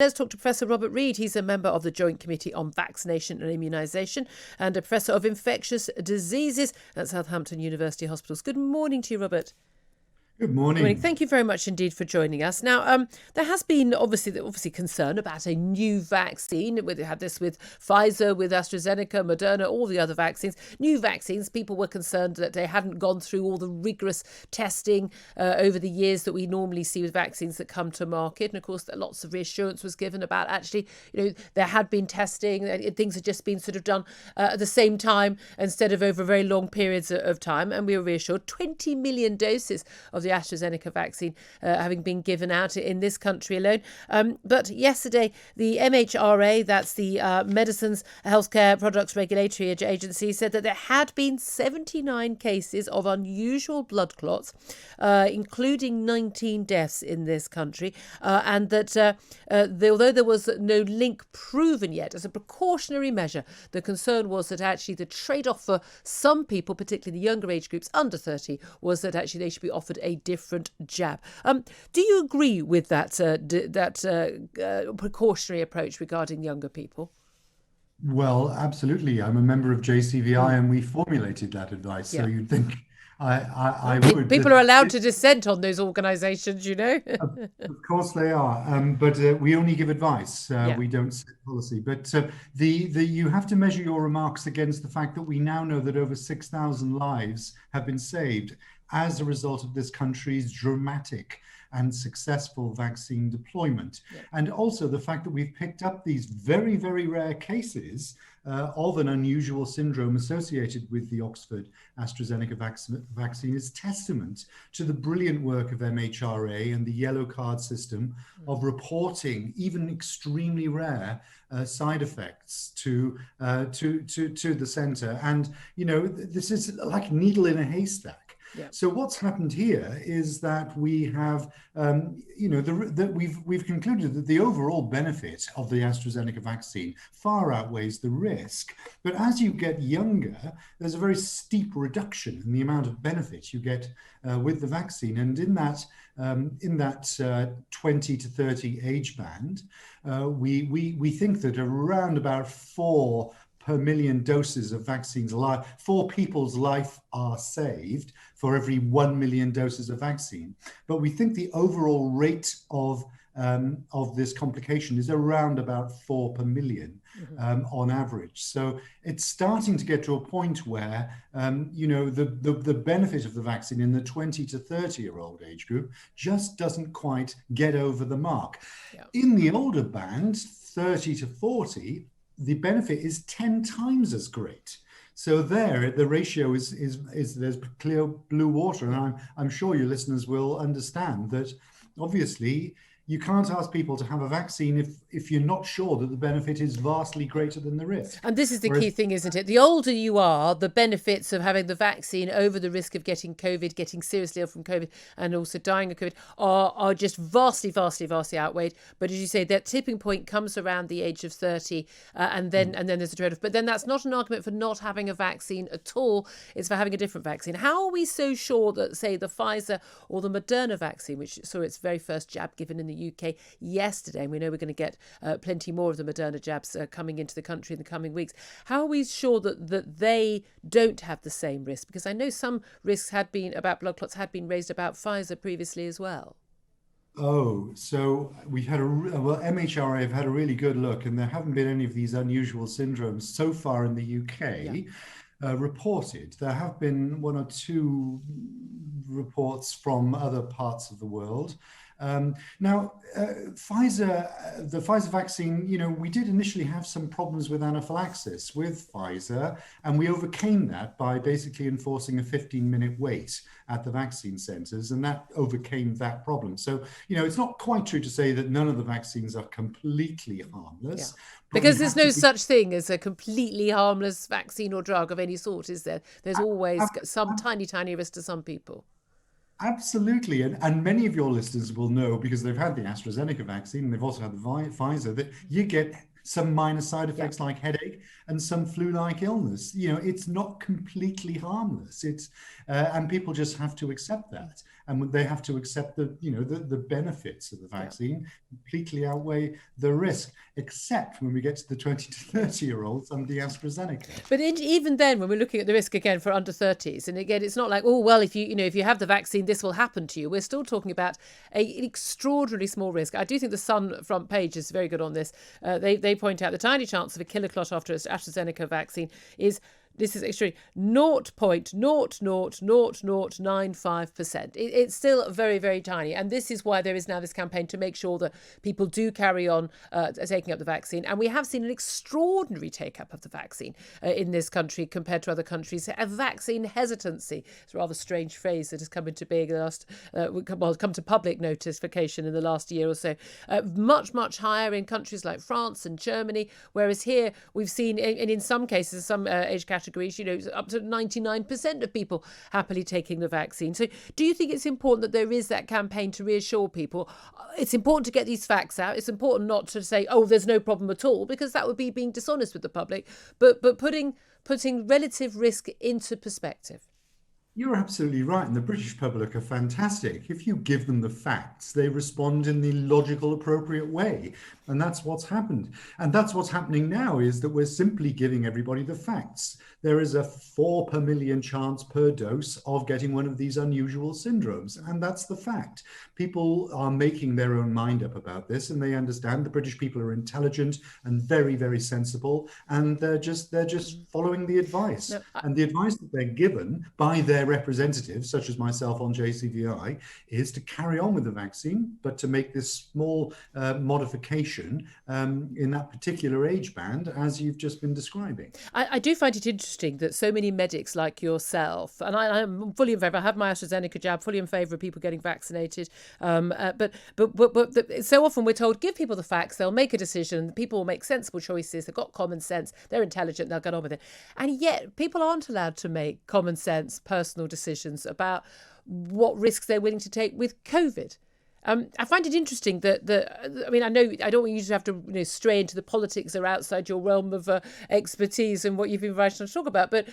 Let's talk to Professor Robert Reid. He's a member of the Joint Committee on Vaccination and Immunisation and a Professor of Infectious Diseases at Southampton University Hospitals. Good morning to you, Robert. Good morning. Thank you very much indeed for joining us. Now, there has been obviously concern about a new vaccine. We had this with Pfizer, with AstraZeneca, Moderna, all the other vaccines. New vaccines, people were concerned that they hadn't gone through all the rigorous testing over the years that we normally see with vaccines that come to market. And of course, lots of reassurance was given about actually, there had been testing, things had just been sort of done at the same time instead of over very long periods of time. And we were reassured 20 million doses of the AstraZeneca vaccine having been given out in this country alone. But yesterday, the MHRA, that's the Medicines Healthcare Products Regulatory Agency, said that there had been 79 cases of unusual blood clots, including 19 deaths in this country, and that although there was no link proven yet, as a precautionary measure, the concern was that actually the trade-off for some people, particularly the younger age groups under 30, was that actually they should be offered a different jab. Do you agree with that precautionary approach regarding younger people? Well, absolutely. I'm a member of JCVI and we formulated that advice. So you'd think I would. People are allowed to dissent on those organisations, Of course they are, but we only give advice. We don't set policy. But you have to measure your remarks against the fact that we now know that over 6,000 lives have been saved as a result of this country's dramatic and successful vaccine deployment. And also the fact that we've picked up these very, very rare cases of an unusual syndrome associated with the Oxford AstraZeneca vaccine is testament to the brilliant work of MHRA and the yellow card system of reporting even extremely rare side effects to the centre. And, this is like needle in a haystack. So what's happened here is that we have, we've concluded that the overall benefit of the AstraZeneca vaccine far outweighs the risk. But as you get younger, there's a very steep reduction in the amount of benefit you get with the vaccine. And in that 20 to 30 age band, we think that around about 4 per million doses of vaccines alive, 4 people's life are saved for every 1 million doses of vaccine. But we think the overall rate of this complication is around about 4 per million on average. So it's starting to get to a point where, the benefit of the vaccine in the 20 to 30-year-old age group just doesn't quite get over the mark. In the older band, 30 to 40, the benefit is 10 times as great. So there, the ratio is there's clear blue water. And I'm sure your listeners will understand that obviously you can't ask people to have a vaccine if you're not sure that the benefit is vastly greater than the risk. And this is the key thing, isn't it? The older you are, the benefits of having the vaccine over the risk of getting COVID, getting seriously ill from COVID, and also dying of COVID are just vastly, vastly, vastly outweighed. But as you say, that tipping point comes around the age of 30, and then there's a trade-off. But then that's not an argument for not having a vaccine at all. It's for having a different vaccine. How are we so sure that, say, the Pfizer or the Moderna vaccine, which saw its very first jab given in the UK yesterday, and we know we're going to get plenty more of the Moderna jabs coming into the country in the coming weeks. How are we sure that they don't have the same risk? Because I know some risks about blood clots had been raised about Pfizer previously as well. Oh, so we've had MHRA have had a really good look, and there haven't been any of these unusual syndromes so far in the UK reported. There have been 1 or 2 reports from other parts of the world. Now, the Pfizer vaccine, we did initially have some problems with anaphylaxis with Pfizer, and we overcame that by basically enforcing a 15-minute wait at the vaccine centres, and that overcame that problem. So, it's not quite true to say that none of the vaccines are completely harmless. Because there's no such thing as a completely harmless vaccine or drug of any sort, is there? There's always some tiny, tiny risk to some people. Absolutely. And many of your listeners will know, because they've had the AstraZeneca vaccine and they've also had the Pfizer, that you get some minor side effects like headache and some flu-like illness. It's not completely harmless. And people just have to accept that. and they have to accept the benefits of the vaccine completely outweigh the risk, except when we get to the 20 to 30-year-olds and the AstraZeneca. But even then, when we're looking at the risk again for under 30s, and again, it's not like, oh, well, if you have the vaccine, this will happen to you. We're still talking about an extraordinarily small risk. I do think the Sun front page is very good on this. They point out the tiny chance of a killer clot after an AstraZeneca vaccine is, this is extreme, 0.0000095%. It's still very, very tiny. And this is why there is now this campaign to make sure that people do carry on taking up the vaccine. And we have seen an extraordinary take-up of the vaccine in this country compared to other countries. A vaccine hesitancy. It's a rather strange phrase that has come into being come to public notification in the last year or so. Much, much higher in countries like France and Germany, whereas here we've seen, and in some cases, some age categories, up to 99% of people happily taking the vaccine. So do you think it's important that there is that campaign to reassure people? It's important to get these facts out. It's important not to say, oh, there's no problem at all, because that would be being dishonest with the public, but putting relative risk into perspective. You're absolutely right. And the British public are fantastic. If you give them the facts, they respond in the logical, appropriate way. And that's what's happened. And that's what's happening now, is that we're simply giving everybody the facts. There is a 4 per million chance per dose of getting one of these unusual syndromes. And that's the fact. People are making their own mind up about this, and they understand the British people are intelligent and very, very sensible. And they're just following the advice. And the advice that they're given by their representatives, such as myself on JCVI, is to carry on with the vaccine, but to make this small modification in that particular age band, as you've just been describing. I do find it interesting that so many medics like yourself, and I'm fully in favour, I have my AstraZeneca jab, fully in favour of people getting vaccinated, but so often we're told, give people the facts, they'll make a decision, people will make sensible choices, they've got common sense, they're intelligent, they'll get on with it. And yet people aren't allowed to make common sense, personal decisions about what risks they're willing to take with COVID. I find it interesting that I know I don't want you to have to stray into the politics or outside your realm of expertise and what you've been invited to talk about, but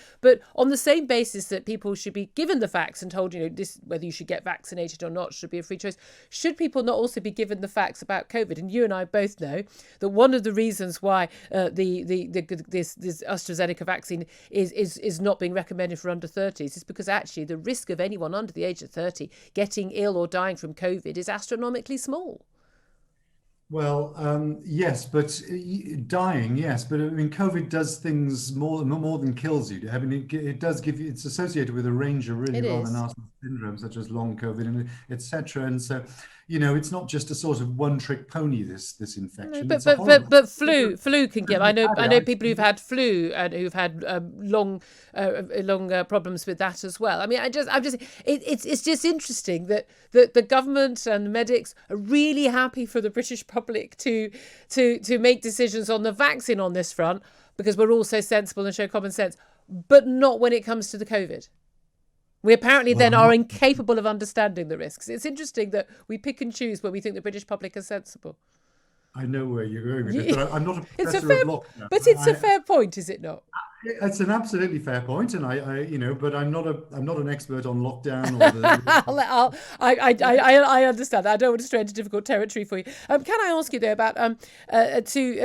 on the same basis that people should be given the facts and told this, whether you should get vaccinated or not should be a free choice, should people not also be given the facts about COVID? And you and I both know that one of the reasons why this AstraZeneca vaccine is not being recommended for under 30s is because actually the risk of anyone under the age of 30 getting ill or dying from COVID is astronomically small. Well, yes, but dying, yes, but I mean, COVID does things more than kills you. I mean, it does give you. It's associated with a range of really rather nasty syndromes, such as long COVID and etc. And so, it's not just a sort of one-trick pony. This infection. No, but flu can kill. I know people who've had flu and who've had long problems with that as well. I mean, it's just interesting that the government and the medics are really happy for the British public to make decisions on the vaccine on this front, because we're all so sensible and show common sense, but not when it comes to the COVID. We apparently then are incapable of understanding the risks. It's interesting that we pick and choose when we think the British public are sensible. I know where you're going with it, but I'm not a professor of lockdown. But it's a fair point, is it not? It's an absolutely fair point, and I but I'm not an expert on lockdown. Or I understand that. I don't want to stray into difficult territory for you. Can I ask you though about two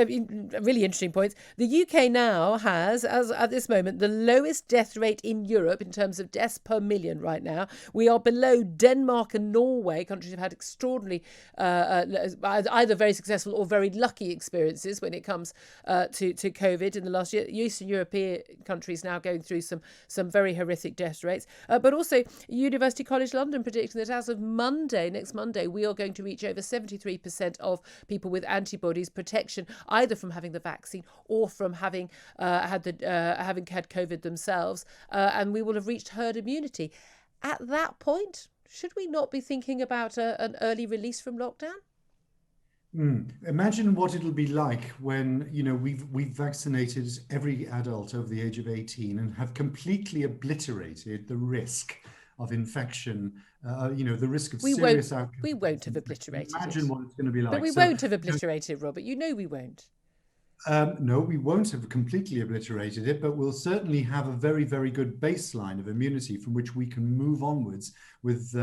really interesting points? The UK now has, as at this moment, the lowest death rate in Europe in terms of deaths per million. Right now, we are below Denmark and Norway, countries have had extraordinary, either very successful or very lucky experiences when it comes to COVID in the last year. Eastern European countries now going through some very horrific death rates, but also University College London predicting that as of next Monday, we are going to reach over 73% of people with antibodies protection, either from having the vaccine or from having had COVID themselves, and we will have reached herd immunity. At that point, should we not be thinking about an early release from lockdown? Imagine what it'll be like when we've vaccinated every adult over the age of 18 and have completely obliterated the risk of infection. The risk of serious outcomes. We won't have obliterated. Imagine what it's going to be like. But we won't have obliterated, Robert. We won't. No, we won't have completely obliterated it, but we'll certainly have a very, very good baseline of immunity from which we can move onwards with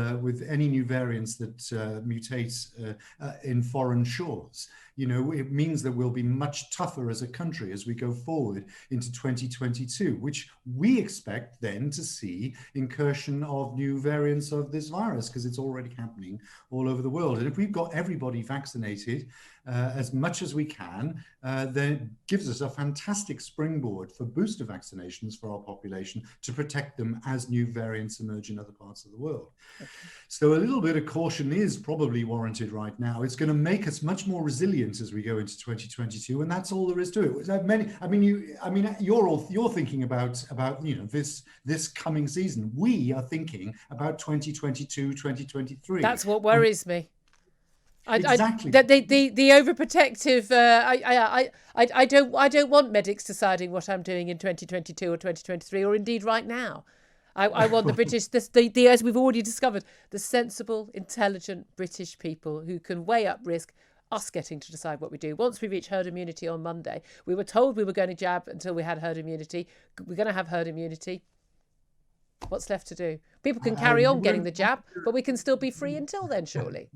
any new variants that mutate in foreign shores. You know, it means that we'll be much tougher as a country as we go forward into 2022, which we expect then to see incursion of new variants of this virus, because it's already happening all over the world. And if we've got everybody vaccinated as much as we can, then it gives us a fantastic springboard for booster vaccinations for our population to protect them as new variants emerge in other parts of the world. Okay. So a little bit of caution is probably warranted right now. It's going to make us much more resilient as we go into 2022, and that's all there is to it. You're thinking about this coming season. We are thinking about 2022, 2023. That's what worries me. Exactly. The overprotective. I don't want medics deciding what I'm doing in 2022 or 2023, or indeed right now. I want the British, as we've already discovered, the sensible, intelligent British people who can weigh up risk, us getting to decide what we do. Once we reach herd immunity on Monday, we were told we were going to jab until we had herd immunity. We're going to have herd immunity. What's left to do? People can carry on getting the jab, but we can still be free until then, surely.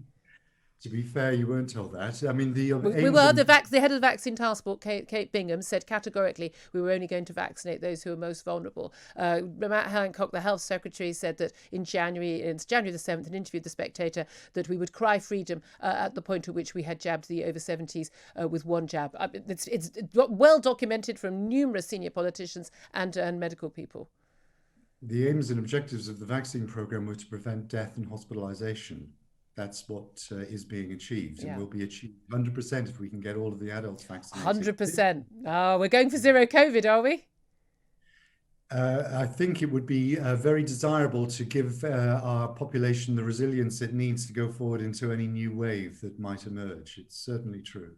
To be fair, you weren't told that. I mean, the head of the vaccine task force, Kate Bingham, said categorically we were only going to vaccinate those who are most vulnerable. Matt Hancock, the health secretary, said that it's January the 7th, and interviewed the Spectator, that we would cry freedom at the point at which we had jabbed the over 70s with one jab. It's well documented from numerous senior politicians and medical people. The aims and objectives of the vaccine program were to prevent death and hospitalization. That's what is being achieved, and will be achieved 100% if we can get all of the adults vaccinated. 100%. Oh, we're going for zero COVID, are we? I think it would be very desirable to give our population the resilience it needs to go forward into any new wave that might emerge. It's certainly true.